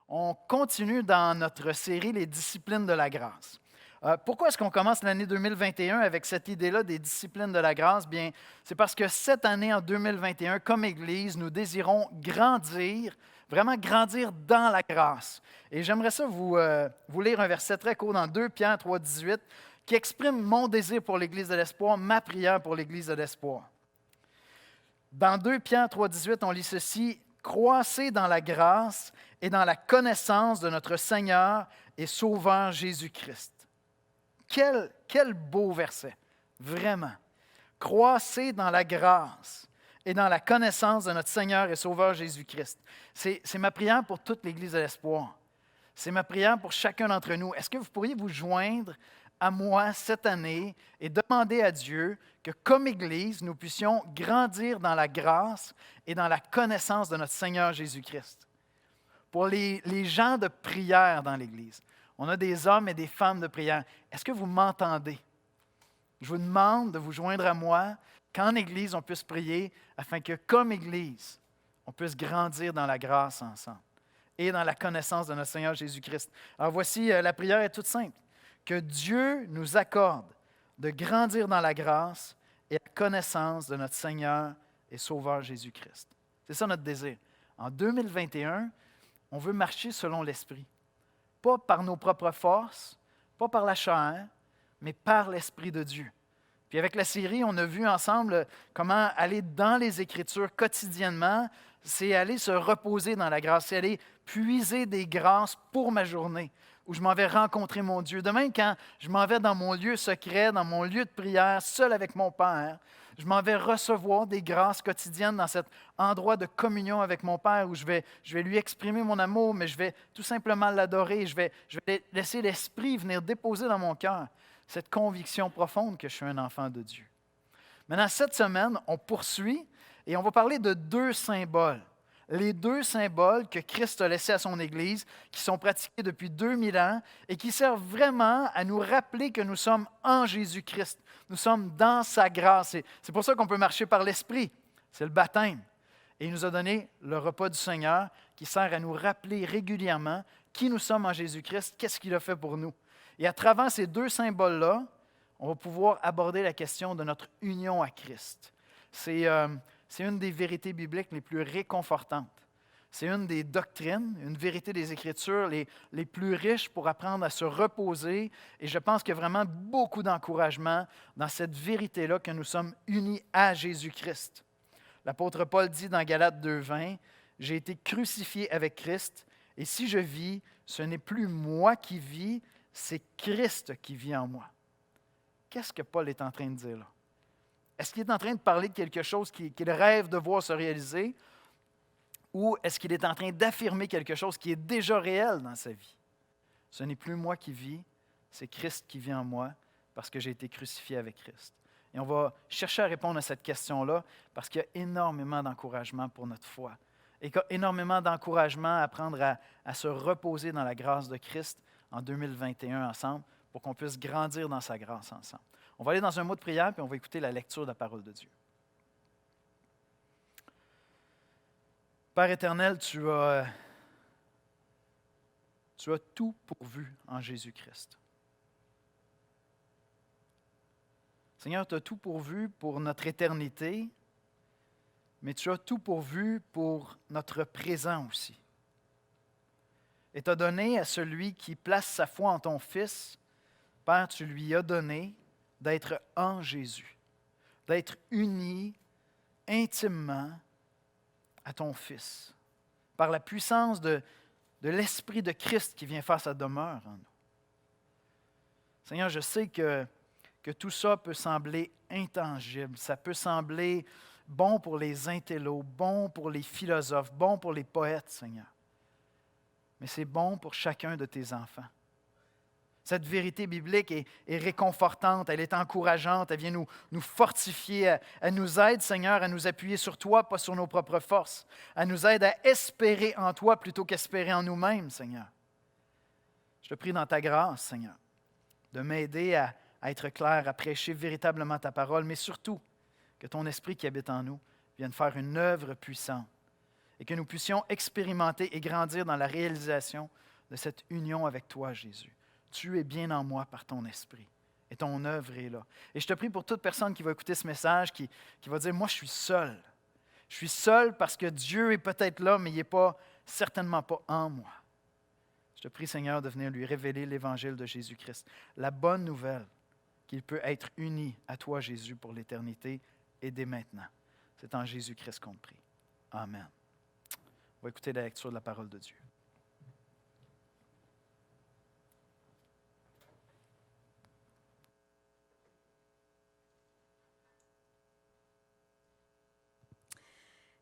On continue dans notre série Les disciplines de la grâce. Pourquoi est-ce qu'on commence l'année 2021 avec cette idée-là des disciplines de la grâce? Bien, c'est parce que cette année, en 2021, comme Église, nous désirons grandir, vraiment grandir dans la grâce. Et j'aimerais ça vous lire un verset très court dans 2 Pierre 3, 18, qui exprime mon désir pour l'Église de l'Espoir, ma prière pour l'Église de l'Espoir. Dans 2 Pierre 3, 18, on lit ceci: Croissez dans la grâce et dans la connaissance de notre Seigneur et Sauveur Jésus-Christ. Quel beau verset, vraiment. Croissez dans la grâce et dans la connaissance de notre Seigneur et Sauveur Jésus-Christ. C'est ma prière pour toute l'Église de l'Espoir. C'est ma prière pour chacun d'entre nous. Est-ce que vous pourriez vous joindre à moi cette année et demander à Dieu que, comme Église, nous puissions grandir dans la grâce et dans la connaissance de notre Seigneur Jésus-Christ? Pour les gens de prière dans l'Église, on a des hommes et des femmes de prière. Est-ce que vous m'entendez? Je vous demande de vous joindre à moi qu'en Église, on puisse prier afin que, comme Église, on puisse grandir dans la grâce ensemble et dans la connaissance de notre Seigneur Jésus-Christ. Alors voici, la prière est toute simple. Que Dieu nous accorde de grandir dans la grâce et la connaissance de notre Seigneur et Sauveur Jésus-Christ. C'est ça notre désir. En 2021, on veut marcher selon l'Esprit. Pas par nos propres forces, pas par la chair, mais par l'Esprit de Dieu. Puis avec la série, on a vu ensemble comment aller dans les Écritures quotidiennement, c'est aller se reposer dans la grâce, c'est aller puiser des grâces pour ma journée, où je m'en vais rencontrer mon Dieu. Demain, quand je m'en vais dans mon lieu secret, dans mon lieu de prière, seul avec mon Père, je m'en vais recevoir des grâces quotidiennes dans cet endroit de communion avec mon Père où je vais lui exprimer mon amour, mais je vais tout simplement l'adorer. Je vais laisser l'Esprit venir déposer dans mon cœur cette conviction profonde que je suis un enfant de Dieu. Maintenant, cette semaine, on poursuit et on va parler de deux symboles. Les deux symboles que Christ a laissés à son Église, qui sont pratiqués depuis 2000 ans et qui servent vraiment à nous rappeler que nous sommes en Jésus-Christ. Nous sommes dans sa grâce. C'est pour ça qu'on peut marcher par l'Esprit. C'est le baptême. Et il nous a donné le repas du Seigneur qui sert à nous rappeler régulièrement qui nous sommes en Jésus-Christ, qu'est-ce qu'il a fait pour nous. Et à travers ces deux symboles-là, on va pouvoir aborder la question de notre union à Christ. C'est une des vérités bibliques les plus réconfortantes. C'est une des doctrines, une vérité des Écritures les plus riches pour apprendre à se reposer. Et je pense qu'il y a vraiment beaucoup d'encouragement dans cette vérité-là que nous sommes unis à Jésus-Christ. L'apôtre Paul dit dans Galates 2,20, « J'ai été crucifié avec Christ, et si je vis, ce n'est plus moi qui vis, c'est Christ qui vit en moi. » Qu'est-ce que Paul est en train de dire là? Est-ce qu'il est en train de parler de quelque chose qu'il rêve de voir se réaliser ou est-ce qu'il est en train d'affirmer quelque chose qui est déjà réel dans sa vie? Ce n'est plus moi qui vis, c'est Christ qui vit en moi parce que j'ai été crucifié avec Christ. Et on va chercher à répondre à cette question-là parce qu'il y a énormément d'encouragement pour notre foi et qu'il y a énormément d'encouragement à apprendre à se reposer dans la grâce de Christ en 2021 ensemble pour qu'on puisse grandir dans sa grâce ensemble. On va aller dans un mot de prière, puis on va écouter la lecture de la parole de Dieu. Père éternel, tu as tout pourvu en Jésus-Christ. Seigneur, tu as tout pourvu pour notre éternité, mais tu as tout pourvu pour notre présent aussi. Et tu as donné à celui qui place sa foi en ton Fils, Père, tu lui as donné d'être en Jésus, d'être uni intimement à ton Fils, par la puissance de l'Esprit de Christ qui vient faire sa demeure en nous. Seigneur, je sais que tout ça peut sembler intangible, ça peut sembler bon pour les intellos, bon pour les philosophes, bon pour les poètes, Seigneur. Mais c'est bon pour chacun de tes enfants. Cette vérité biblique est réconfortante, elle est encourageante, elle vient nous fortifier, elle nous aide, Seigneur, à nous appuyer sur toi, pas sur nos propres forces. Elle nous aide à espérer en toi plutôt qu'espérer en nous-mêmes, Seigneur. Je te prie dans ta grâce, Seigneur, de m'aider à être clair, à prêcher véritablement ta parole, mais surtout que ton esprit qui habite en nous vienne faire une œuvre puissante et que nous puissions expérimenter et grandir dans la réalisation de cette union avec toi, Jésus. Tu es bien en moi par ton esprit et ton œuvre est là. Et je te prie pour toute personne qui va écouter ce message, qui va dire, moi je suis seul. Je suis seul parce que Dieu est peut-être là, mais il n'est certainement pas en moi. Je te prie, Seigneur, de venir lui révéler l'Évangile de Jésus-Christ, la bonne nouvelle qu'il peut être uni à toi, Jésus, pour l'éternité et dès maintenant. C'est en Jésus-Christ qu'on te prie. Amen. On va écouter la lecture de la parole de Dieu.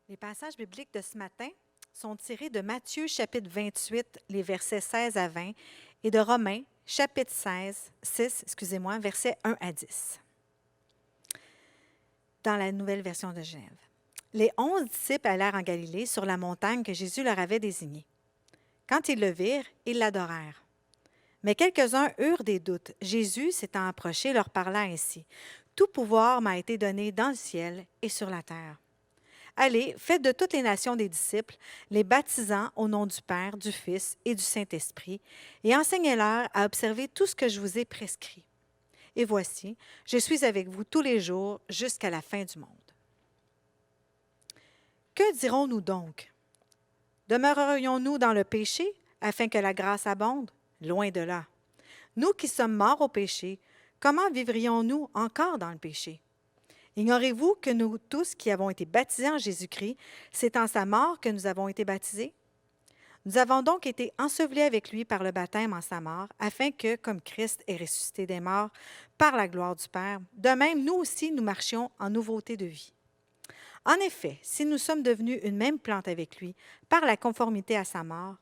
Les passages bibliques de ce matin sont tirés de Matthieu chapitre 28, les versets 16 à 20, et de Romains chapitre 6, versets 1 à 10, dans la nouvelle version de Genève. Les 11 disciples allèrent en Galilée sur la montagne que Jésus leur avait désignée. Quand ils le virent, ils l'adorèrent. Mais quelques-uns eurent des doutes. Jésus, s'étant approché, leur parla ainsi. « Tout pouvoir m'a été donné dans le ciel et sur la terre. Allez, faites de toutes les nations des disciples, les baptisant au nom du Père, du Fils et du Saint-Esprit, et enseignez-leur à observer tout ce que je vous ai prescrit. Et voici, je suis avec vous tous les jours jusqu'à la fin du monde. » Que dirons-nous donc? Demeurerions-nous dans le péché afin que la grâce abonde? Loin de là. Nous qui sommes morts au péché, comment vivrions-nous encore dans le péché? Ignorez-vous que nous tous qui avons été baptisés en Jésus-Christ, c'est en sa mort que nous avons été baptisés? Nous avons donc été ensevelis avec lui par le baptême en sa mort, afin que, comme Christ est ressuscité des morts par la gloire du Père, de même nous aussi nous marchions en nouveauté de vie. En effet, si nous sommes devenus une même plante avec lui par la conformité à sa mort,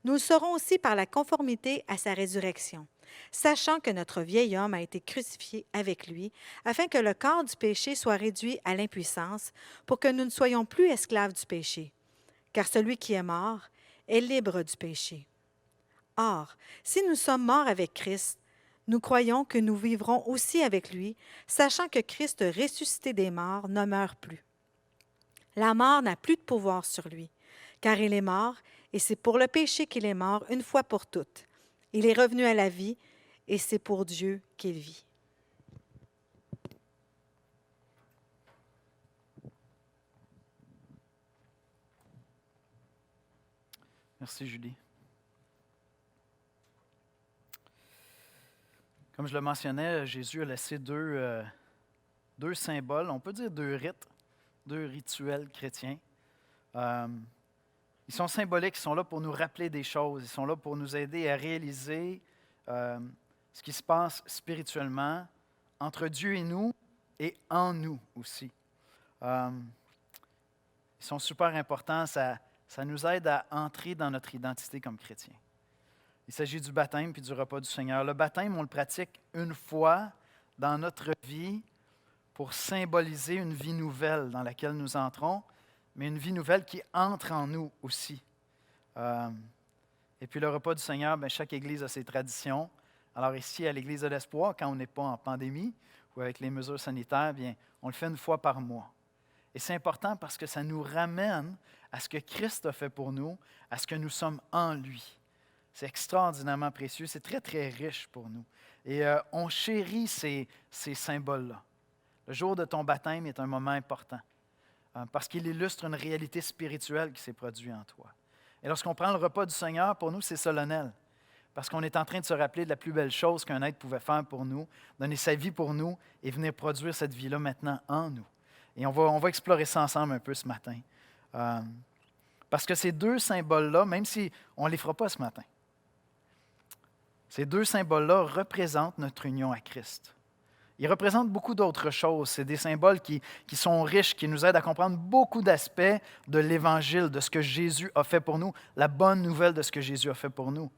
nous le serons aussi par la conformité à sa résurrection, sachant que notre vieil homme a été crucifié avec lui, afin que le corps du péché soit réduit à l'impuissance, pour que nous ne soyons plus esclaves du péché. Car celui qui est mort est libre du péché. Or, si nous sommes morts avec Christ, nous croyons que nous vivrons aussi avec lui, sachant que Christ ressuscité des morts ne meurt plus. La mort n'a plus de pouvoir sur lui, car il est mort, et c'est pour le péché qu'il est mort une fois pour toutes. Il est revenu à la vie, et c'est pour Dieu qu'il vit. Merci, Julie. Comme je le mentionnais, Jésus a laissé deux symboles, on peut dire deux rites, deux rituels chrétiens. Ils sont symboliques, ils sont là pour nous rappeler des choses, ils sont là pour nous aider à réaliser ce qui se passe spirituellement entre Dieu et nous et en nous aussi. Ils sont super importants, ça nous aide à entrer dans notre identité comme chrétien. Il s'agit du baptême puis du repas du Seigneur. Le baptême, on le pratique une fois dans notre vie pour symboliser une vie nouvelle dans laquelle nous entrons, mais une vie nouvelle qui entre en nous aussi. Et puis le repas du Seigneur, bien, chaque Église a ses traditions. Alors ici, à l'Église de l'Espoir, quand on n'est pas en pandémie ou avec les mesures sanitaires, bien, on le fait une fois par mois. Et c'est important parce que ça nous ramène à ce que Christ a fait pour nous, à ce que nous sommes en lui. C'est extraordinairement précieux, c'est très, très riche pour nous. Et on chérit ces symboles-là. Le jour de ton baptême est un moment important parce qu'il illustre une réalité spirituelle qui s'est produite en toi. Et lorsqu'on prend le repas du Seigneur, pour nous, c'est solennel. Parce qu'on est en train de se rappeler de la plus belle chose qu'un être pouvait faire pour nous, donner sa vie pour nous et venir produire cette vie-là maintenant en nous. Et on va explorer ça ensemble un peu ce matin. Parce que ces deux symboles-là, même si on ne les fera pas ce matin, ces deux symboles-là représentent notre union à Christ. Ils représentent beaucoup d'autres choses. C'est des symboles qui sont riches, qui nous aident à comprendre beaucoup d'aspects de l'Évangile, de ce que Jésus a fait pour nous, la bonne nouvelle de ce que Jésus a fait pour nous.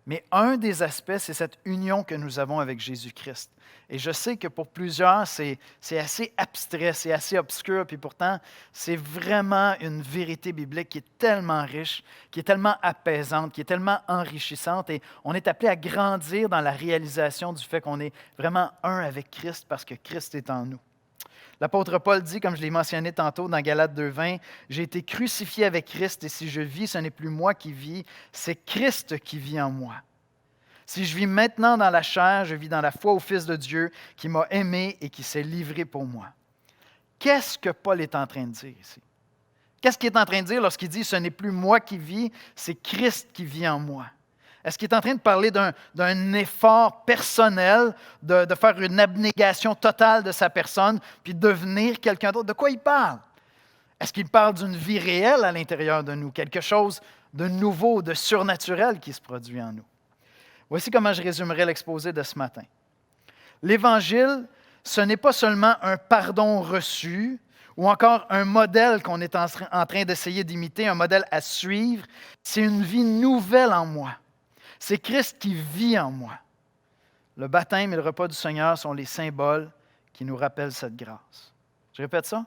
Mais un des aspects, c'est cette union que nous avons avec Jésus-Christ. Et je sais que pour plusieurs, c'est assez abstrait, c'est assez obscur, puis pourtant, c'est vraiment une vérité biblique qui est tellement riche, qui est tellement apaisante, qui est tellement enrichissante. Et on est appelé à grandir dans la réalisation du fait qu'on est vraiment un avec Christ parce que Christ est en nous. L'apôtre Paul dit, comme je l'ai mentionné tantôt dans Galates 2,20, « J'ai été crucifié avec Christ et si je vis, ce n'est plus moi qui vis, c'est Christ qui vit en moi. Si je vis maintenant dans la chair, je vis dans la foi au Fils de Dieu qui m'a aimé et qui s'est livré pour moi. » Qu'est-ce que Paul est en train de dire ici? Qu'est-ce qu'il est en train de dire lorsqu'il dit « Ce n'est plus moi qui vis, c'est Christ qui vit en moi » ? Est-ce qu'il est en train de parler d'un effort personnel, de faire une abnégation totale de sa personne, puis devenir quelqu'un d'autre? De quoi il parle? Est-ce qu'il parle d'une vie réelle à l'intérieur de nous, quelque chose de nouveau, de surnaturel qui se produit en nous? Voici comment je résumerai l'exposé de ce matin. L'Évangile, ce n'est pas seulement un pardon reçu ou encore un modèle qu'on est en train d'essayer d'imiter, un modèle à suivre, c'est une vie nouvelle en moi. C'est Christ qui vit en moi. Le baptême et le repas du Seigneur sont les symboles qui nous rappellent cette grâce. Je répète ça.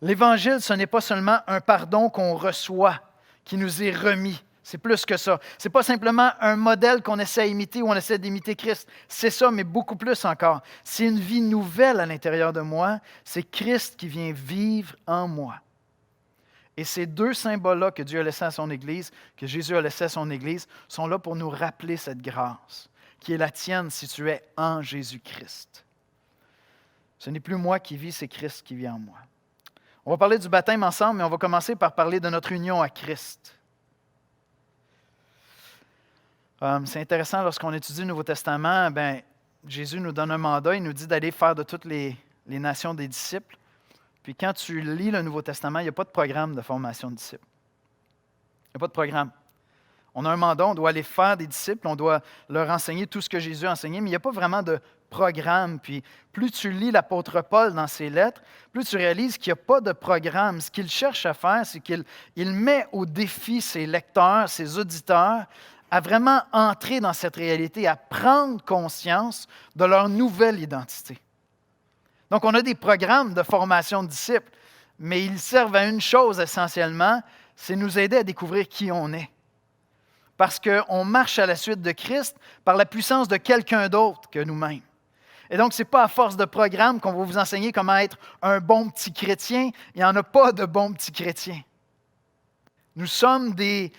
L'Évangile, ce n'est pas seulement un pardon qu'on reçoit, qui nous est remis. C'est plus que ça. Ce n'est pas simplement un modèle qu'on essaie d'imiter ou on essaie d'imiter Christ. C'est ça, mais beaucoup plus encore. C'est une vie nouvelle à l'intérieur de moi. C'est Christ qui vient vivre en moi. Et ces deux symboles-là que Dieu a laissés à son Église, que Jésus a laissés à son Église, sont là pour nous rappeler cette grâce, qui est la tienne si tu es en Jésus-Christ. Ce n'est plus moi qui vis, c'est Christ qui vit en moi. On va parler du baptême ensemble, mais on va commencer par parler de notre union à Christ. C'est intéressant, lorsqu'on étudie le Nouveau Testament, Jésus nous donne un mandat, il nous dit d'aller faire de toutes les nations des disciples. Puis quand tu lis le Nouveau Testament, il n'y a pas de programme de formation de disciples. Il n'y a pas de programme. On a un mandat, on doit aller faire des disciples, on doit leur enseigner tout ce que Jésus a enseigné, mais il n'y a pas vraiment de programme. Puis plus tu lis l'apôtre Paul dans ses lettres, plus tu réalises qu'il n'y a pas de programme. Ce qu'il cherche à faire, c'est qu'il met au défi ses lecteurs, ses auditeurs, à vraiment entrer dans cette réalité, à prendre conscience de leur nouvelle identité. Donc, on a des programmes de formation de disciples, mais ils servent à une chose essentiellement, c'est nous aider à découvrir qui on est. Parce qu'on marche à la suite de Christ par la puissance de quelqu'un d'autre que nous-mêmes. Et donc, ce n'est pas à force de programme qu'on va vous enseigner comment être un bon petit chrétien. Il n'y en a pas de bons petits chrétiens. Nous sommes des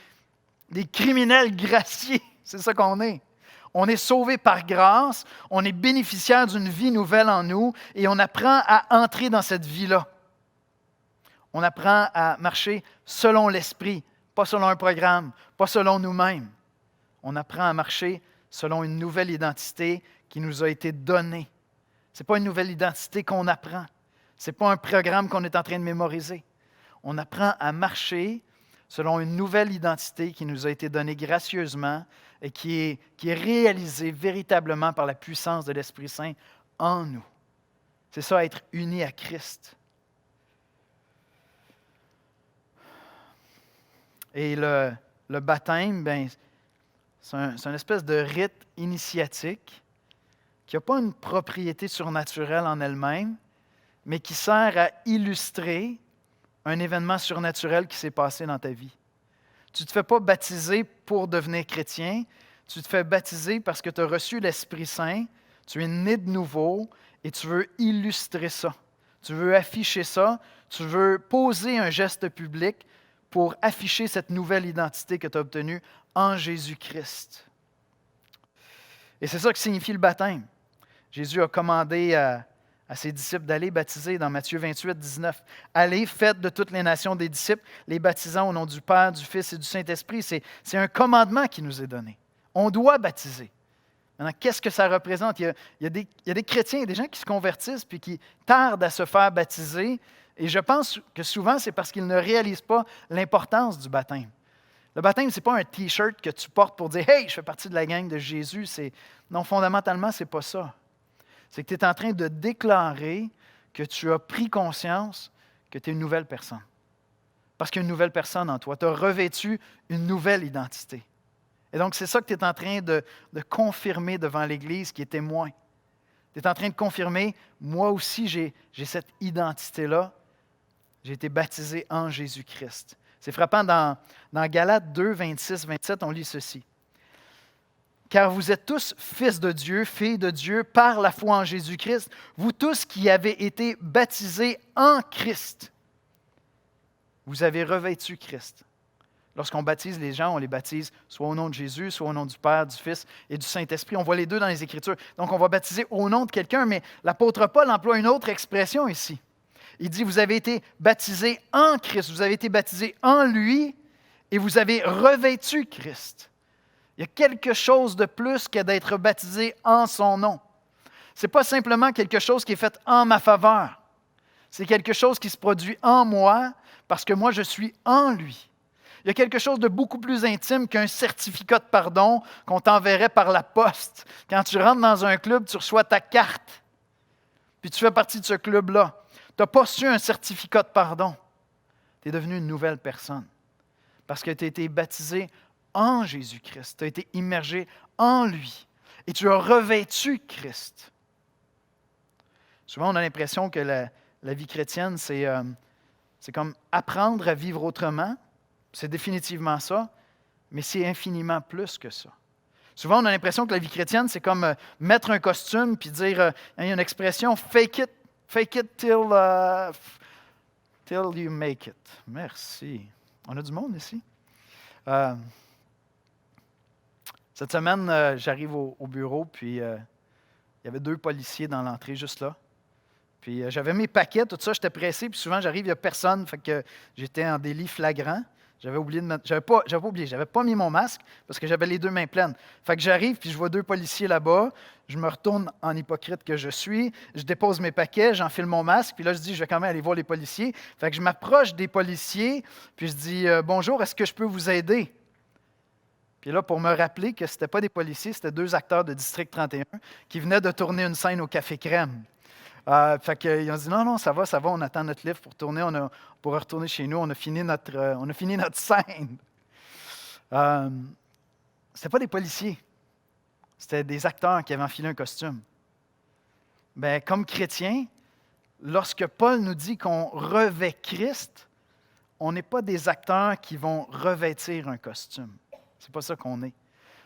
criminels graciés, c'est ça qu'on est. On est sauvés par grâce, on est bénéficiaire d'une vie nouvelle en nous et on apprend à entrer dans cette vie-là. On apprend à marcher selon l'Esprit, pas selon un programme, pas selon nous-mêmes. On apprend à marcher selon une nouvelle identité qui nous a été donnée. Ce n'est pas une nouvelle identité qu'on apprend. Ce n'est pas un programme qu'on est en train de mémoriser. On apprend à marcher selon une nouvelle identité qui nous a été donnée gracieusement et qui est réalisée véritablement par la puissance de l'Esprit Saint en nous. C'est ça, être uni à Christ. Et le baptême, c'est une espèce de rite initiatique qui n'a pas une propriété surnaturelle en elle-même, mais qui sert à illustrer un événement surnaturel qui s'est passé dans ta vie. Tu ne te fais pas baptiser pour devenir chrétien, tu te fais baptiser parce que tu as reçu l'Esprit Saint, tu es né de nouveau et tu veux illustrer ça. Tu veux afficher ça, tu veux poser un geste public pour afficher cette nouvelle identité que tu as obtenue en Jésus-Christ. Et c'est ça que signifie le baptême. Jésus a commandé à ses disciples d'aller baptiser dans Matthieu 28, 19. « Allez, faites de toutes les nations des disciples, les baptisant au nom du Père, du Fils et du Saint-Esprit. » C'est un commandement qui nous est donné. On doit baptiser. Maintenant, qu'est-ce que ça représente? Il y a des chrétiens, il y a des gens qui se convertissent puis qui tardent à se faire baptiser. Et je pense que souvent, c'est parce qu'ils ne réalisent pas l'importance du baptême. Le baptême, ce n'est pas un T-shirt que tu portes pour dire « Hey, je fais partie de la gang de Jésus. » Non, fondamentalement, ce n'est pas ça. C'est que tu es en train de déclarer que tu as pris conscience que tu es une nouvelle personne. Parce qu'il y a une nouvelle personne en toi. Tu as revêtu une nouvelle identité. Et donc, c'est ça que tu es en train de confirmer devant l'Église qui est témoin. Tu es en train de confirmer, moi aussi, j'ai cette identité-là. J'ai été baptisé en Jésus-Christ. C'est frappant, dans Galates 2, 26, 27, on lit ceci. car vous êtes tous fils de Dieu, filles de Dieu, par la foi en Jésus-Christ, vous tous qui avez été baptisés en Christ. Vous avez revêtu Christ. Lorsqu'on baptise les gens, on les baptise soit au nom de Jésus, soit au nom du Père, du Fils et du Saint-Esprit. On voit les deux dans les Écritures. Donc, on va baptiser au nom de quelqu'un, mais l'apôtre Paul emploie une autre expression ici. Il dit, vous avez été baptisés en Christ, vous avez été baptisés en lui et vous avez revêtu Christ. Il y a quelque chose de plus que d'être baptisé en son nom. Ce n'est pas simplement quelque chose qui est fait en ma faveur. C'est quelque chose qui se produit en moi parce que moi, je suis en lui. Il y a quelque chose de beaucoup plus intime qu'un certificat de pardon qu'on t'enverrait par la poste. Quand tu rentres dans un club, tu reçois ta carte, puis tu fais partie de ce club-là. Tu n'as pas reçu un certificat de pardon. Tu es devenu une nouvelle personne parce que tu as été baptisé en Jésus-Christ. Tu as été immergé en lui et tu as revêtu Christ. Souvent, on a l'impression que la vie chrétienne, c'est comme apprendre à vivre autrement. C'est définitivement ça, mais c'est infiniment plus que ça. Souvent, on a l'impression que la vie chrétienne, c'est comme mettre un costume puis dire, il y a une expression, fake it till you make it. Merci. On a du monde ici. Cette semaine, j'arrive au bureau, puis il y avait 2 policiers dans l'entrée, juste là. Puis j'avais mes paquets, tout ça, j'étais pressé, puis souvent j'arrive, il n'y a personne, fait que j'étais en délit flagrant. J'avais oublié de mettre. J'avais pas mis mon masque parce que j'avais les 2 mains pleines. Fait que j'arrive, puis je vois 2 policiers là-bas. Je me retourne en hypocrite que je suis. Je dépose mes paquets, j'enfile mon masque, puis là, je dis, je vais quand même aller voir les policiers. Fait que je m'approche des policiers, puis je dis, bonjour, est-ce que je peux vous aider? Puis là, pour me rappeler que ce n'était pas des policiers, c'était 2 acteurs de District 31 qui venaient de tourner une scène au Café Crème. Fait qu'ils ont dit non, ça va, on attend notre livre pour tourner, on pourra retourner chez nous, on a fini notre scène. C'était pas des policiers, c'était des acteurs qui avaient enfilé un costume. Bien, comme chrétiens, lorsque Paul nous dit qu'on revêt Christ, on n'est pas des acteurs qui vont revêtir un costume. C'est pas ça qu'on est.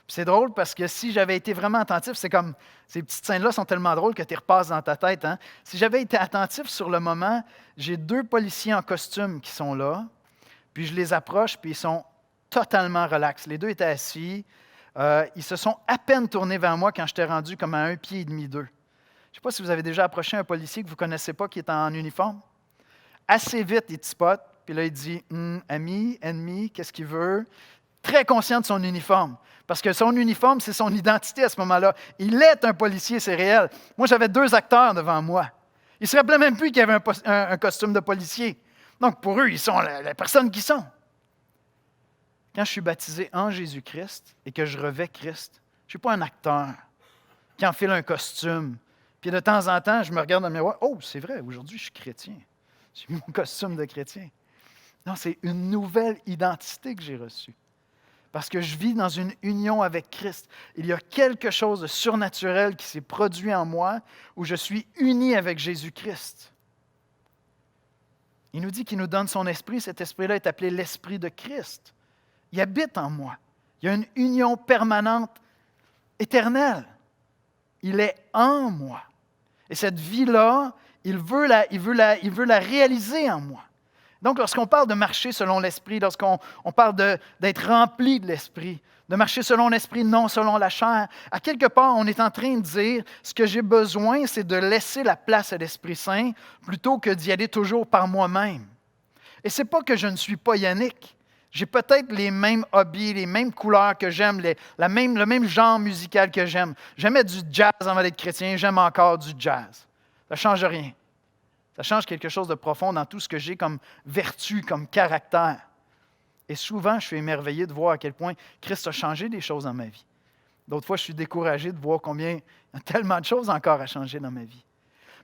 Puis c'est drôle parce que si j'avais été vraiment attentif, c'est comme, ces petites scènes-là sont tellement drôles que tu les repasses dans ta tête. Hein? Si j'avais été attentif sur le moment, j'ai 2 policiers en costume qui sont là, puis je les approche, puis ils sont totalement relax. Les 2 étaient assis. Ils se sont à peine tournés vers moi quand j'étais rendu comme à 1,5 pied d'eux. Je ne sais pas si vous avez déjà approché un policier que vous ne connaissez pas qui est en uniforme. Assez vite, il te spot, puis là, il dit ami, ennemi, qu'est-ce qu'il veut? Très conscient de son uniforme. Parce que son uniforme, c'est son identité à ce moment-là. Il est un policier, c'est réel. Moi, j'avais 2 acteurs devant moi. Ils ne se rappelaient même plus qu'il y avait un costume de policier. Donc, pour eux, ils sont la personne qu'ils sont. Quand je suis baptisé en Jésus-Christ et que je revêts Christ, je ne suis pas un acteur qui enfile un costume. Puis de temps en temps, je me regarde dans le miroir. Oh, c'est vrai, aujourd'hui, je suis chrétien. J'ai mis mon costume de chrétien. Non, c'est une nouvelle identité que j'ai reçue. Parce que je vis dans une union avec Christ. Il y a quelque chose de surnaturel qui s'est produit en moi où je suis uni avec Jésus-Christ. Il nous dit qu'il nous donne son esprit. Cet esprit-là est appelé l'esprit de Christ. Il habite en moi. Il y a une union permanente, éternelle. Il est en moi. Et cette vie-là, il veut la réaliser en moi. Donc, lorsqu'on parle de marcher selon l'Esprit, lorsqu'on parle d'être rempli de l'Esprit, de marcher selon l'Esprit, non selon la chair, à quelque part, on est en train de dire, ce que j'ai besoin, c'est de laisser la place à l'Esprit Saint plutôt que d'y aller toujours par moi-même. Et ce n'est pas que je ne suis pas Yannick. J'ai peut-être les mêmes hobbies, les mêmes couleurs que j'aime, le même genre musical que j'aime. J'aimais du jazz avant d'être chrétien, j'aime encore du jazz. Ça ne change rien. Ça change quelque chose de profond dans tout ce que j'ai comme vertu, comme caractère. Et souvent, je suis émerveillé de voir à quel point Christ a changé des choses dans ma vie. D'autres fois, je suis découragé de voir combien il y a tellement de choses encore à changer dans ma vie.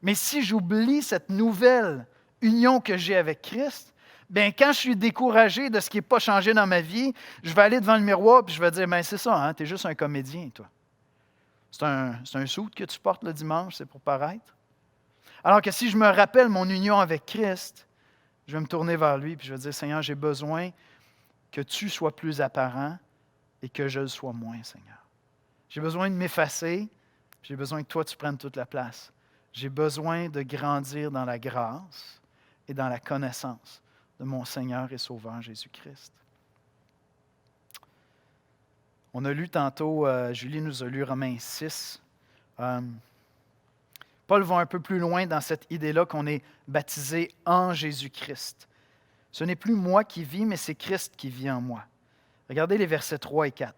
Mais si j'oublie cette nouvelle union que j'ai avec Christ, bien, quand je suis découragé de ce qui n'est pas changé dans ma vie, je vais aller devant le miroir et je vais dire, bien, c'est ça, hein, tu es juste un comédien, toi. C'est un suit que tu portes le dimanche, c'est pour paraître. Alors que si je me rappelle mon union avec Christ, je vais me tourner vers lui et je vais dire, Seigneur, j'ai besoin que tu sois plus apparent et que je le sois moins, Seigneur. J'ai besoin de m'effacer. J'ai besoin que toi, tu prennes toute la place. J'ai besoin de grandir dans la grâce et dans la connaissance de mon Seigneur et Sauveur Jésus-Christ. On a lu tantôt, Julie nous a lu Romains 6. Paul va un peu plus loin dans cette idée-là qu'on est baptisé en Jésus-Christ. Ce n'est plus moi qui vis, mais c'est Christ qui vit en moi. Regardez les versets 3 et 4.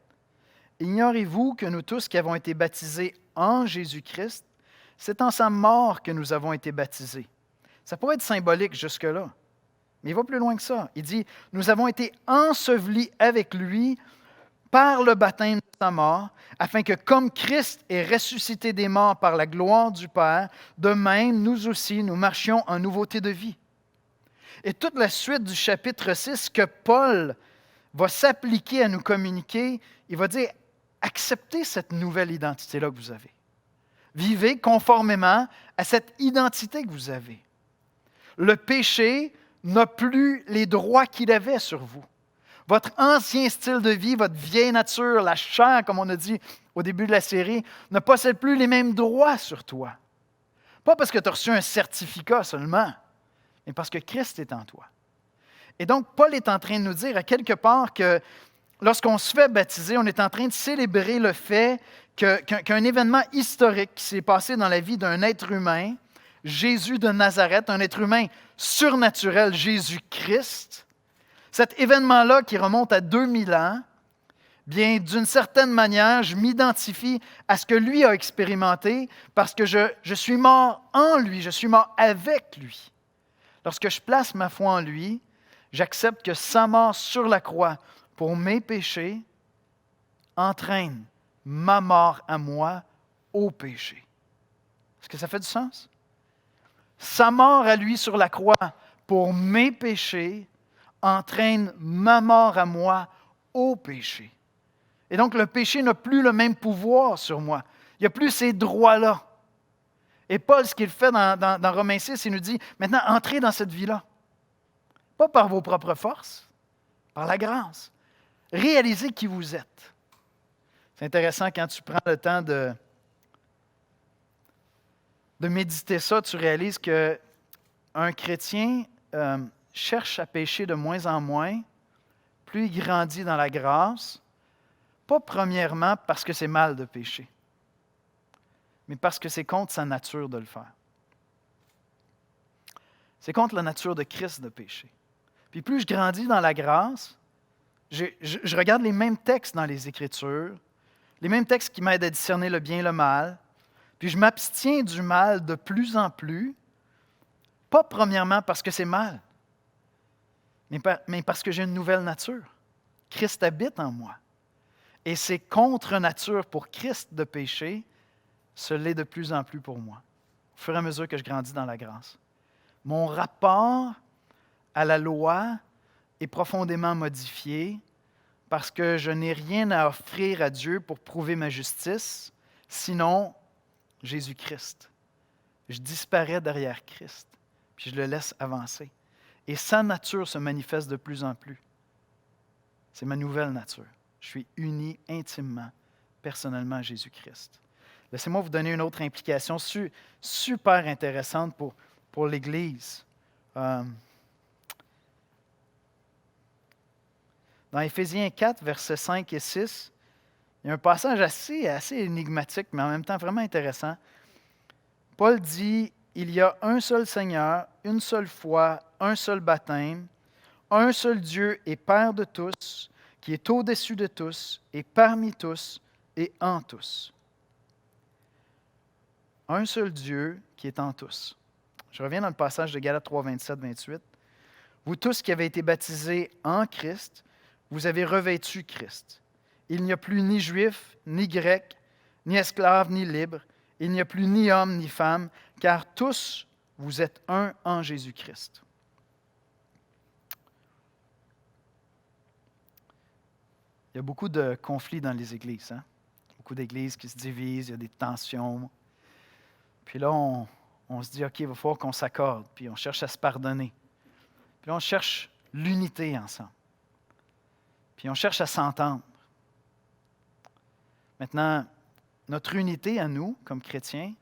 Ignorez-vous que nous tous qui avons été baptisés en Jésus-Christ, c'est en sa mort que nous avons été baptisés. Ça pourrait être symbolique jusque-là, mais il va plus loin que ça. Il dit, nous avons été ensevelis avec lui par le baptême de sa mort, afin que comme Christ est ressuscité des morts par la gloire du Père, de même, nous aussi, nous marchions en nouveauté de vie. Et toute la suite du chapitre 6 que Paul va s'appliquer à nous communiquer, il va dire, acceptez cette nouvelle identité-là que vous avez. Vivez conformément à cette identité que vous avez. Le péché n'a plus les droits qu'il avait sur vous. Votre ancien style de vie, votre vieille nature, la chair, comme on a dit au début de la série, ne possède plus les mêmes droits sur toi. Pas parce que tu as reçu un certificat seulement, mais parce que Christ est en toi. Et donc, Paul est en train de nous dire à quelque part que lorsqu'on se fait baptiser, on est en train de célébrer le fait qu'un événement historique qui s'est passé dans la vie d'un être humain, Jésus de Nazareth, un être humain surnaturel, Jésus-Christ, cet événement-là qui remonte à 2000 ans, bien, d'une certaine manière, je m'identifie à ce que lui a expérimenté parce que je suis mort en lui, je suis mort avec lui. Lorsque je place ma foi en lui, j'accepte que sa mort sur la croix pour mes péchés entraîne ma mort à moi au péché. Est-ce que ça fait du sens? Sa mort à lui sur la croix pour mes péchés entraîne ma mort à moi au péché. Et donc, le péché n'a plus le même pouvoir sur moi. Il n'y a plus ces droits-là. Et Paul, ce qu'il fait dans Romains 6, il nous dit, maintenant, entrez dans cette vie-là. Pas par vos propres forces, par la grâce. Réalisez qui vous êtes. C'est intéressant quand tu prends le temps de méditer ça, tu réalises qu'un chrétien cherche à pécher de moins en moins, plus il grandit dans la grâce, pas premièrement parce que c'est mal de pécher, mais parce que c'est contre sa nature de le faire. C'est contre la nature de Christ de pécher. Puis plus je grandis dans la grâce, je regarde les mêmes textes dans les Écritures, les mêmes textes qui m'aident à discerner le bien et le mal, puis je m'abstiens du mal de plus en plus, pas premièrement parce que c'est mal, mais parce que j'ai une nouvelle nature. Christ habite en moi. Et c'est contre nature pour Christ de pécher, ce l'est de plus en plus pour moi, au fur et à mesure que je grandis dans la grâce. Mon rapport à la loi est profondément modifié parce que je n'ai rien à offrir à Dieu pour prouver ma justice, sinon Jésus-Christ. Je disparais derrière Christ, puis je le laisse avancer. Et sa nature se manifeste de plus en plus. C'est ma nouvelle nature. Je suis uni intimement, personnellement à Jésus-Christ. Laissez-moi vous donner une autre implication super intéressante pour l'Église. Dans Éphésiens 4, versets 5 et 6, il y a un passage assez énigmatique, mais en même temps vraiment intéressant. Paul dit, il y a un seul Seigneur, une seule foi, un seul baptême, un seul Dieu et Père de tous, qui est au-dessus de tous et parmi tous et en tous. Un seul Dieu qui est en tous. Je reviens dans le passage de Galates 3, 27, 28. Vous tous qui avez été baptisés en Christ, vous avez revêtu Christ. Il n'y a plus ni juif, ni grec, ni esclave, ni libre. Il n'y a plus ni homme, ni femme, car tous, vous êtes un en Jésus-Christ. Il y a beaucoup de conflits dans les églises. Beaucoup d'églises qui se divisent, il y a des tensions. Puis là, on se dit, OK, il va falloir qu'on s'accorde. Puis on cherche à se pardonner. Puis là, on cherche l'unité ensemble. Puis on cherche à s'entendre. Maintenant, notre unité à nous, comme chrétiens,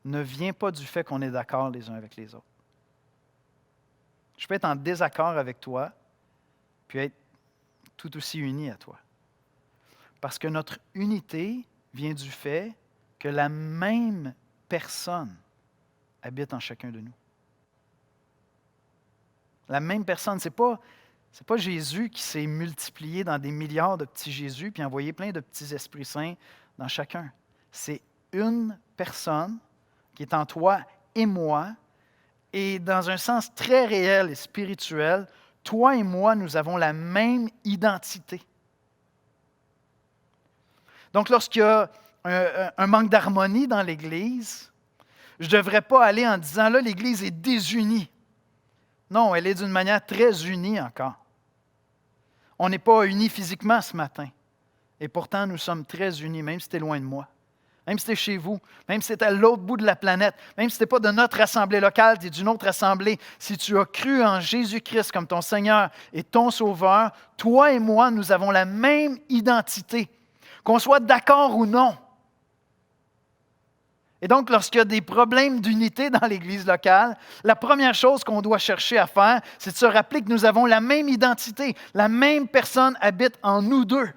ne vient pas du fait qu'on est d'accord les uns avec les autres. Je peux être en désaccord avec toi, puis être tout aussi uni à toi. Parce que notre unité vient du fait que la même personne habite en chacun de nous. La même personne, c'est pas Jésus qui s'est multiplié dans des milliards de petits Jésus puis envoyé plein de petits esprits saints dans chacun. C'est une personne qui est en toi et moi, et dans un sens très réel et spirituel, toi et moi, nous avons la même identité. Donc, lorsqu'il y a un manque d'harmonie dans l'Église, je ne devrais pas aller en disant, là, l'Église est désunie. Non, elle est d'une manière très unie encore. On n'est pas unis physiquement ce matin. Et pourtant, nous sommes très unis, même si tu es loin de moi. Même si tu es chez vous, même si tu es à l'autre bout de la planète, même si tu n'es pas de notre assemblée locale, tu es d'une autre assemblée, si tu as cru en Jésus-Christ comme ton Seigneur et ton Sauveur, toi et moi, nous avons la même identité, qu'on soit d'accord ou non. Et donc, lorsqu'il y a des problèmes d'unité dans l'Église locale, la première chose qu'on doit chercher à faire, c'est de se rappeler que nous avons la même identité, la même personne habite en nous deux.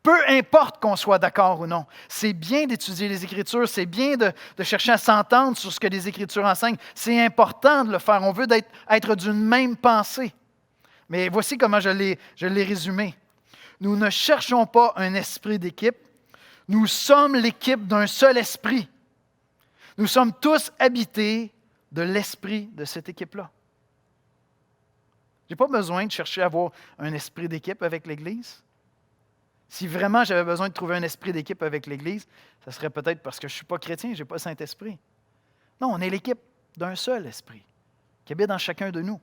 Peu importe qu'on soit d'accord ou non, c'est bien d'étudier les Écritures, c'est bien de chercher à s'entendre sur ce que les Écritures enseignent. C'est important de le faire. On veut être d'une même pensée. Mais voici comment je l'ai résumé. Nous ne cherchons pas un esprit d'équipe. Nous sommes l'équipe d'un seul esprit. Nous sommes tous habités de l'esprit de cette équipe-là. Je n'ai pas besoin de chercher à avoir un esprit d'équipe avec l'Église. Si vraiment j'avais besoin de trouver un esprit d'équipe avec l'Église, ce serait peut-être parce que je ne suis pas chrétien, je n'ai pas le Saint-Esprit. Non, on est l'équipe d'un seul esprit qui habite dans chacun de nous.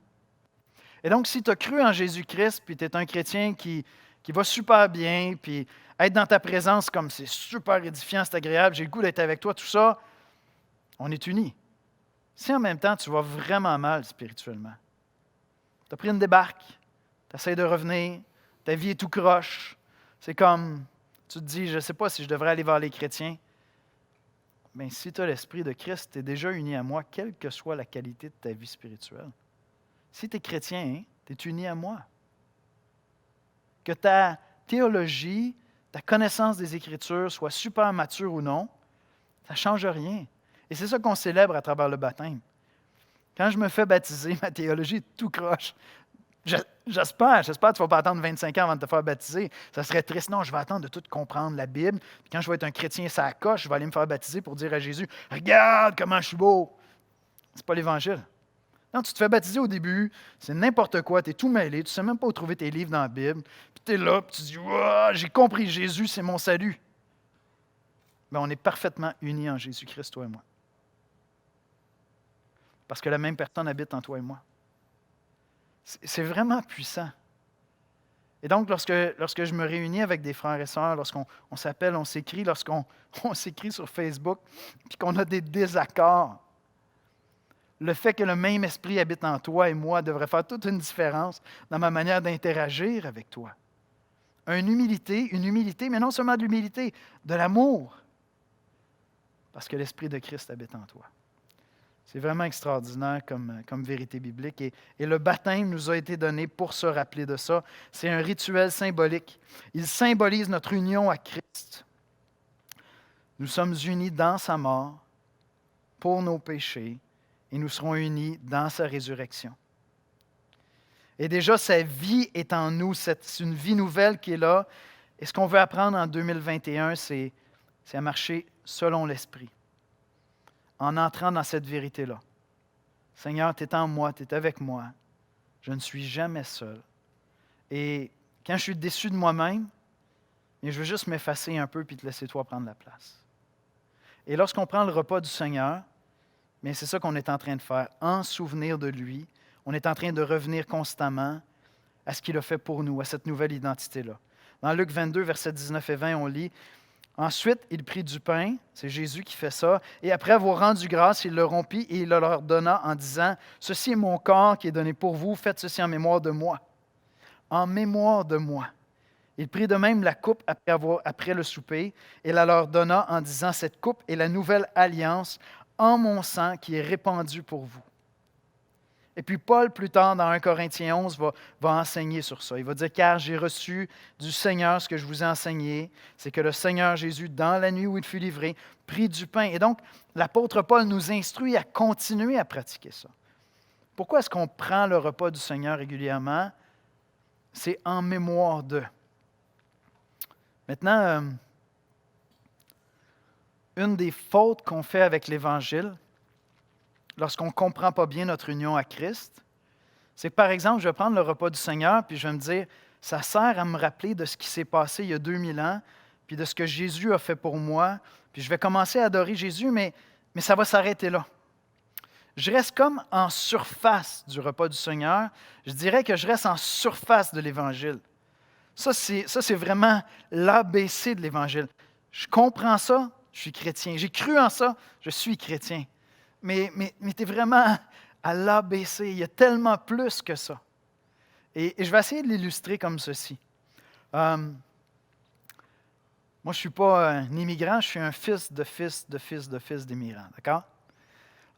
Et donc, si tu as cru en Jésus-Christ, puis tu es un chrétien qui va super bien, puis être dans ta présence comme c'est super édifiant, c'est agréable, j'ai le goût d'être avec toi, tout ça, on est unis. Si en même temps, tu vas vraiment mal spirituellement, tu as pris une débarque, tu essaies de revenir, ta vie est tout croche, c'est comme, tu te dis, je ne sais pas si je devrais aller vers les chrétiens. Bien, si tu as l'Esprit de Christ, tu es déjà uni à moi, quelle que soit la qualité de ta vie spirituelle. Si tu es chrétien, tu es uni à moi. Que ta théologie, ta connaissance des Écritures soit super mature ou non, ça ne change rien. Et c'est ça qu'on célèbre à travers le baptême. Quand je me fais baptiser, ma théologie est tout croche. J'espère que tu ne vas pas attendre 25 ans avant de te faire baptiser. Ça serait triste. Non, je vais attendre de tout comprendre la Bible. Puis quand je vais être un chrétien ça coche, je vais aller me faire baptiser pour dire à Jésus, « Regarde comment je suis beau! » Ce n'est pas l'Évangile. Non, tu te fais baptiser au début, c'est n'importe quoi, tu es tout mêlé, tu ne sais même pas où trouver tes livres dans la Bible. Puis tu es là, puis tu dis, wow, j'ai compris Jésus, c'est mon salut. Bien, on est parfaitement unis en Jésus-Christ, toi et moi. Parce que la même personne habite en toi et moi. C'est vraiment puissant. Et donc, lorsque je me réunis avec des frères et sœurs, lorsqu'on s'appelle, on s'écrit, lorsqu'on s'écrit sur Facebook, puis qu'on a des désaccords, le fait que le même esprit habite en toi et moi devrait faire toute une différence dans ma manière d'interagir avec toi. Une humilité, mais non seulement de l'humilité, de l'amour, parce que l'Esprit de Christ habite en toi. C'est vraiment extraordinaire comme vérité biblique. Et le baptême nous a été donné pour se rappeler de ça. C'est un rituel symbolique. Il symbolise notre union à Christ. Nous sommes unis dans sa mort pour nos péchés et nous serons unis dans sa résurrection. Et déjà, sa vie est en nous. C'est une vie nouvelle qui est là. Et ce qu'on veut apprendre en 2021, c'est à marcher selon l'Esprit, en entrant dans cette vérité-là. Seigneur, tu es en moi, tu es avec moi. Je ne suis jamais seul. Et quand je suis déçu de moi-même, je veux juste m'effacer un peu puis te laisser toi prendre la place. Et lorsqu'on prend le repas du Seigneur, bien, c'est ça qu'on est en train de faire, en souvenir de lui. On est en train de revenir constamment à ce qu'il a fait pour nous, à cette nouvelle identité-là. Dans Luc 22, versets 19 et 20, on lit « Ensuite, il prit du pain, c'est Jésus qui fait ça, et après avoir rendu grâce, il le rompit et il le leur donna en disant « Ceci est mon corps qui est donné pour vous, faites ceci en mémoire de moi. » En mémoire de moi. Il prit de même la coupe après le souper et la leur donna en disant, « Cette coupe est la nouvelle alliance en mon sang qui est répandue pour vous. » Et puis Paul, plus tard, dans 1 Corinthiens 11, va enseigner sur ça. Il va dire, « Car j'ai reçu du Seigneur ce que je vous ai enseigné, c'est que le Seigneur Jésus, dans la nuit où il fut livré, prit du pain. » Et donc, l'apôtre Paul nous instruit à continuer à pratiquer ça. Pourquoi est-ce qu'on prend le repas du Seigneur régulièrement? C'est en mémoire d'eux. Maintenant, une des fautes qu'on fait avec l'Évangile, lorsqu'on ne comprend pas bien notre union à Christ, c'est que, par exemple, je vais prendre le repas du Seigneur, puis je vais me dire, ça sert à me rappeler de ce qui s'est passé il y a 2000 ans, puis de ce que Jésus a fait pour moi, puis je vais commencer à adorer Jésus, mais ça va s'arrêter là. Je reste comme en surface du repas du Seigneur. Je dirais que je reste en surface de l'Évangile. Ça, c'est vraiment l'ABC de l'Évangile. Je comprends ça, je suis chrétien. J'ai cru en ça, je suis chrétien. Mais tu es vraiment à l'ABC. Il y a tellement plus que ça. Et je vais essayer de l'illustrer comme ceci. Moi, je ne suis pas un immigrant, je suis un fils de fils de fils de fils d'immigrants. D'accord?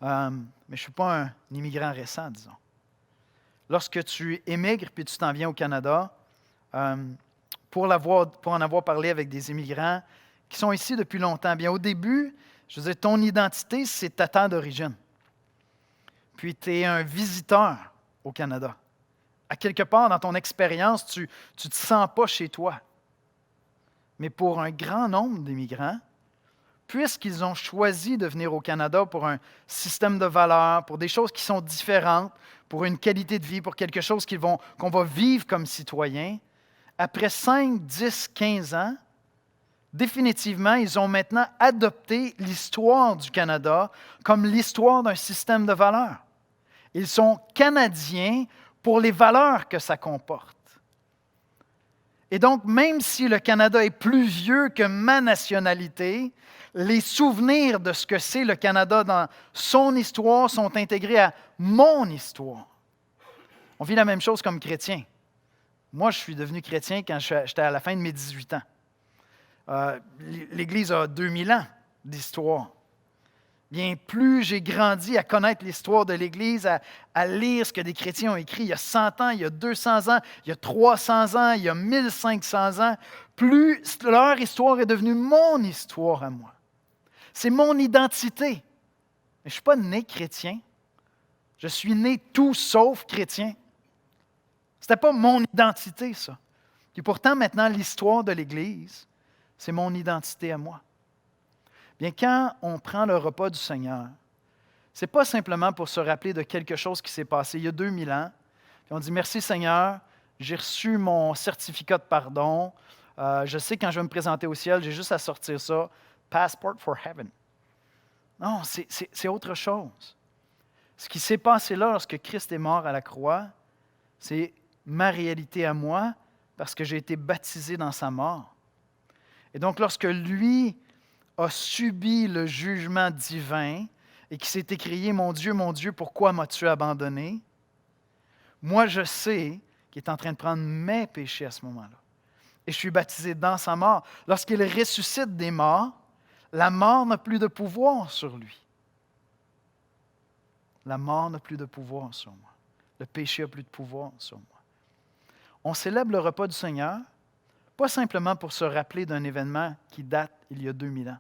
Mais je ne suis pas un immigrant récent, disons. Lorsque tu émigres puis tu t'en viens au Canada, pour en avoir parlé avec des immigrants qui sont ici depuis longtemps, bien au début, je veux dire, ton identité, c'est ta terre d'origine. Puis tu es un visiteur au Canada. À quelque part dans ton expérience, tu ne te sens pas chez toi. Mais pour un grand nombre d'immigrants, puisqu'ils ont choisi de venir au Canada pour un système de valeurs, pour des choses qui sont différentes, pour une qualité de vie, pour quelque chose qu'on va vivre comme citoyens, après 5, 10, 15 ans, définitivement, ils ont maintenant adopté l'histoire du Canada comme l'histoire d'un système de valeurs. Ils sont Canadiens pour les valeurs que ça comporte. Et donc, même si le Canada est plus vieux que ma nationalité, les souvenirs de ce que c'est le Canada dans son histoire sont intégrés à mon histoire. On vit la même chose comme chrétien. Moi, je suis devenu chrétien quand j'étais à la fin de mes 18 ans. L'Église a 2000 ans d'histoire. Bien, plus j'ai grandi à connaître l'histoire de l'Église, à lire ce que des chrétiens ont écrit il y a 100 ans, il y a 200 ans, il y a 300 ans, il y a 1500 ans, plus leur histoire est devenue mon histoire à moi. C'est mon identité. Mais je ne suis pas né chrétien. Je suis né tout sauf chrétien. Ce n'était pas mon identité, ça. Et pourtant, maintenant, l'histoire de l'Église, c'est mon identité à moi. Bien, quand on prend le repas du Seigneur, ce n'est pas simplement pour se rappeler de quelque chose qui s'est passé il y a 2000 ans, puis on dit « Merci Seigneur, j'ai reçu mon certificat de pardon, je sais quand je vais me présenter au ciel, j'ai juste à sortir ça, Passport for Heaven ». Non, c'est autre chose. Ce qui s'est passé là, lorsque Christ est mort à la croix, c'est ma réalité à moi, parce que j'ai été baptisé dans sa mort. Et donc, lorsque lui a subi le jugement divin et qui s'est écrié « Mon Dieu, pourquoi m'as-tu abandonné? » Moi, je sais qu'il est en train de prendre mes péchés à ce moment-là. Et je suis baptisé dans sa mort. Lorsqu'il ressuscite des morts, la mort n'a plus de pouvoir sur lui. La mort n'a plus de pouvoir sur moi. Le péché n'a plus de pouvoir sur moi. On célèbre le repas du Seigneur, pas simplement pour se rappeler d'un événement qui date il y a 2000 ans,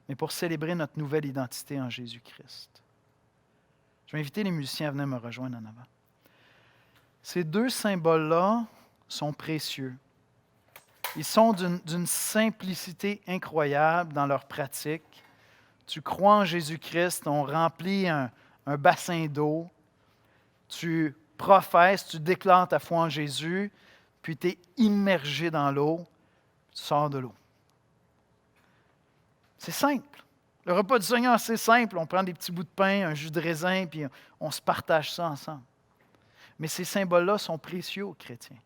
mais pour célébrer notre nouvelle identité en Jésus-Christ. Je vais inviter les musiciens à venir me rejoindre en avant. Ces deux symboles-là sont précieux. Ils sont d'une simplicité incroyable dans leur pratique. Tu crois en Jésus-Christ, on remplit un bassin d'eau, tu professes, tu déclares ta foi en Jésus, puis tu es immergé dans l'eau, tu sors de l'eau. C'est simple. Le repas du Seigneur, c'est simple. On prend des petits bouts de pain, un jus de raisin, puis on se partage ça ensemble. Mais ces symboles-là sont précieux aux chrétiens.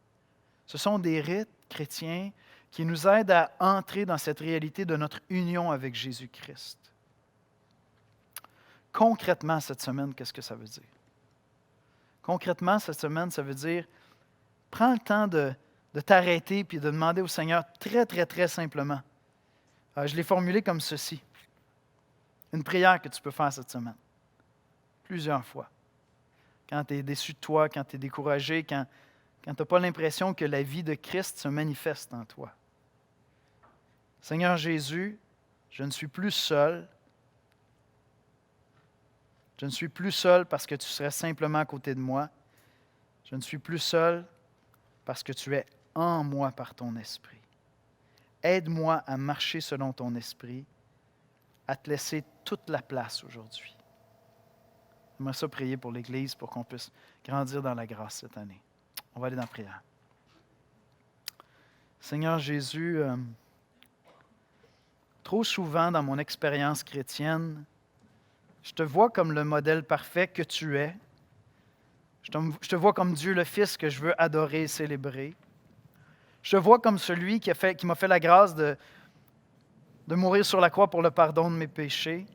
Ce sont des rites chrétiens qui nous aident à entrer dans cette réalité de notre union avec Jésus-Christ. Concrètement, cette semaine, qu'est-ce que ça veut dire? Concrètement, cette semaine, ça veut dire, prends le temps de de t'arrêter puis de demander au Seigneur très, très, très simplement. Je l'ai formulé comme ceci. Une prière que tu peux faire cette semaine. Plusieurs fois. Quand tu es déçu de toi, quand tu es découragé, quand tu n'as pas l'impression que la vie de Christ se manifeste en toi. Seigneur Jésus, je ne suis plus seul. Je ne suis plus seul parce que tu serais simplement à côté de moi. Je ne suis plus seul parce que tu es en moi par ton esprit. Aide-moi à marcher selon ton esprit, à te laisser toute la place aujourd'hui. J'aimerais ça prier pour l'Église pour qu'on puisse grandir dans la grâce cette année. On va aller dans la prière. Seigneur Jésus, trop souvent dans mon expérience chrétienne, je te vois comme le modèle parfait que tu es. Je te vois comme Dieu le Fils que je veux adorer et célébrer. Je te vois comme celui qui m'a fait la grâce de mourir sur la croix pour le pardon de mes péchés.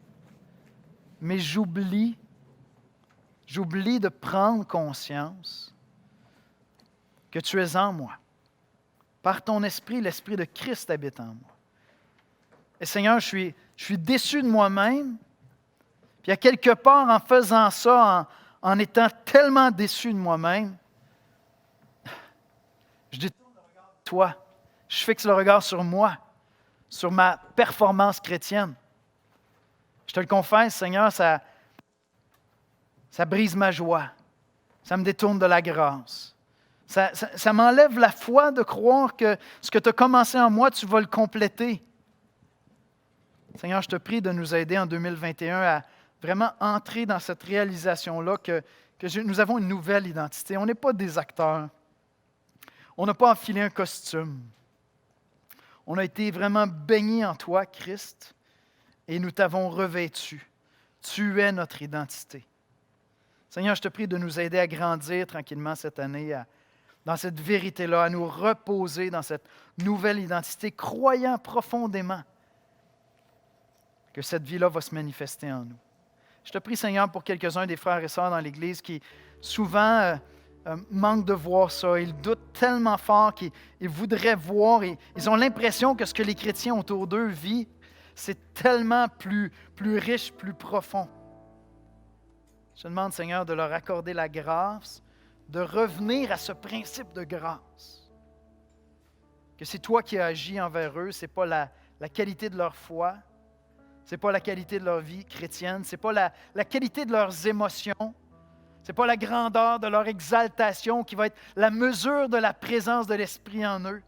Mais j'oublie de prendre conscience que tu es en moi. Par ton esprit, l'esprit de Christ habite en moi. Et Seigneur, je suis déçu de moi-même. Puis à quelque part, en faisant ça, en étant tellement déçu de moi-même, je détourne le regard de toi. Je fixe le regard sur moi, sur ma performance chrétienne. Je te le confesse, Seigneur, ça brise ma joie. Ça me détourne de la grâce. Ça m'enlève la foi de croire que ce que tu as commencé en moi, tu vas le compléter. Seigneur, je te prie de nous aider en 2021 à vraiment entrer dans cette réalisation-là que nous avons une nouvelle identité. On n'est pas des acteurs. On n'a pas enfilé un costume. On a été vraiment baignés en toi, Christ, et nous t'avons revêtu. Tu es notre identité. Seigneur, je te prie de nous aider à grandir tranquillement cette année, dans cette vérité-là, à nous reposer dans cette nouvelle identité, croyant profondément que cette vie-là va se manifester en nous. Je te prie, Seigneur, pour quelques-uns des frères et sœurs dans l'Église qui souvent manquent de voir ça. Ils doutent tellement fort qu'ils voudraient voir. Ils ont l'impression que ce que les chrétiens autour d'eux vivent, c'est tellement plus riche, plus profond. Je te demande, Seigneur, de leur accorder la grâce, de revenir à ce principe de grâce. Que c'est toi qui as agi envers eux, ce n'est pas la qualité de leur foi, ce n'est pas la qualité de leur vie chrétienne, ce n'est pas la qualité de leurs émotions, ce n'est pas la grandeur de leur exaltation qui va être la mesure de la présence de l'Esprit en eux.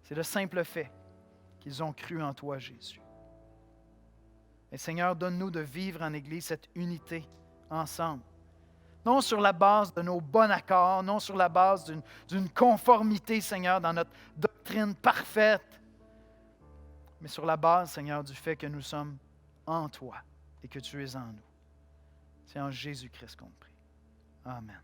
C'est le simple fait qu'ils ont cru en toi, Jésus. Et Seigneur, donne-nous de vivre en Église cette unité ensemble. Non sur la base de nos bons accords, non sur la base d'une conformité, Seigneur, dans notre doctrine parfaite, mais sur la base, Seigneur, du fait que nous sommes en toi et que tu es en nous. C'est en Jésus-Christ qu'on te prie. Amen.